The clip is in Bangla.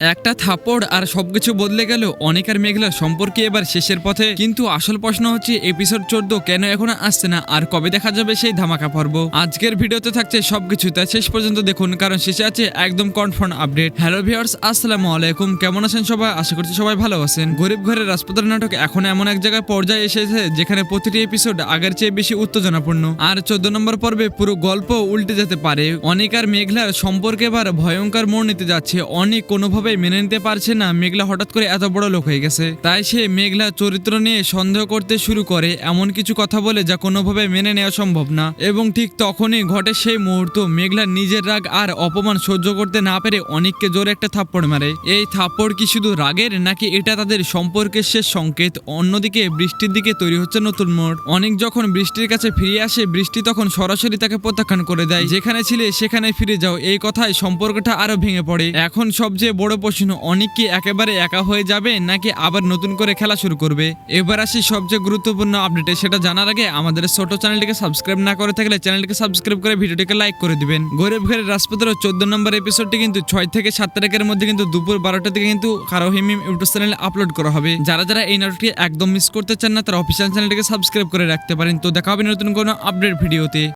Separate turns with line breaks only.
একটা থাপ্পড় আর সবকিছু বদলে গেল। অনেক আর মেঘলার সম্পর্কে এবার শেষের পথে, কিন্তু আসল প্রশ্ন হচ্ছে এপিসোড 14 কেন এখনো আসছে না আর কবে দেখা যাবে সেই ধামাকা পর্ব। আজকের ভিডিওতে থাকছে সবকিছু, তাই শেষ পর্যন্ত দেখুন কারণ শেষে আছে একদম কনফার্ম আপডেট। হ্যালো ভিউয়ার্স, আসসালামু আলাইকুম, কেমন আছেন সবাই? আশা করছি সবাই ভালো আছেন। গরিব ঘরের রাজপুতের নাটক এখন এমন এক জায়গায় পর্যায়ে এসেছে যেখানে প্রতিটি এপিসোড আগের চেয়ে বেশি উত্তেজনাপূর্ণ। আর 14 নম্বর পর্বে পুরো গল্প উল্টে যেতে পারে। অনেক আর মেঘলার সম্পর্কে এবার ভয়ঙ্কর মোড় নিতে যাচ্ছে। অনেক কোনোভাবে মেনে নিতে পারছে না মেঘলা হঠাৎ করে এত বড় লোক হয়ে গেছে, তাই সে মেঘলা চরিত্র নিয়ে সন্দেহ করতে শুরু করে, এমন কিছু কথা বলে যা কোনোভাবে মেনে নেওয়া সম্ভব না। এবং ঠিক তখনই ঘটে সেই মুহূর্ত, মেঘলা নিজের রাগ আর অপমান সহ্য করতে না পেরে অনেককে জোরে একটা থাপ্পড় মারে। এই থাপ্পড় কি শুধু রাগের, নাকি এটা তাদের সম্পর্কের শেষ সংকেত? অন্যদিকে বৃষ্টির দিকে তৈরি হচ্ছে নতুন মোড়। অনেক যখন বৃষ্টির কাছে ফিরে আসে, বৃষ্টি তখন সরাসরি তাকে প্রত্যাখ্যান করে দেয়। যেখানে ছিলে সেখানে ফিরে যাও, এই কথায় সম্পর্কটা আরো ভেঙে পড়ে। এখন সবচেয়ে বড় প্রশ্ন, অনেক কি একেবারে একা হয়ে যাবে নাকি আবার নতুন করে খেলা শুরু করবে? এবার আসি সবচেয়ে গুরুত্বপূর্ণ আপডেটে। সেটা জানার আগে আমাদের ছোট চ্যানেলটিকে সাবস্ক্রাইব না করে থাকলে চ্যানেলটিকে সাবস্ক্রাইব করে ভিডিওটিকে লাইক করে দিবেন। গরিব ঘরের রাজপুতের 14 নম্বর এপিসোডটি কিন্তু 6 থেকে 7 তারিখের মধ্যে কিন্তু দুপুর 12টার দিকে কিন্তু কারো হিমিম ইউটিউব চ্যানেলে আপলোড করা হবে। যারা যারা এই নাটকটি একদম মিস করতে চান না তারা অফিসিয়াল চ্যানেলটিকে সাবস্ক্রাইব করে রাখতে পারেন। তো দেখা হবে নতুন কোনো আপডেট ভিডিওতে।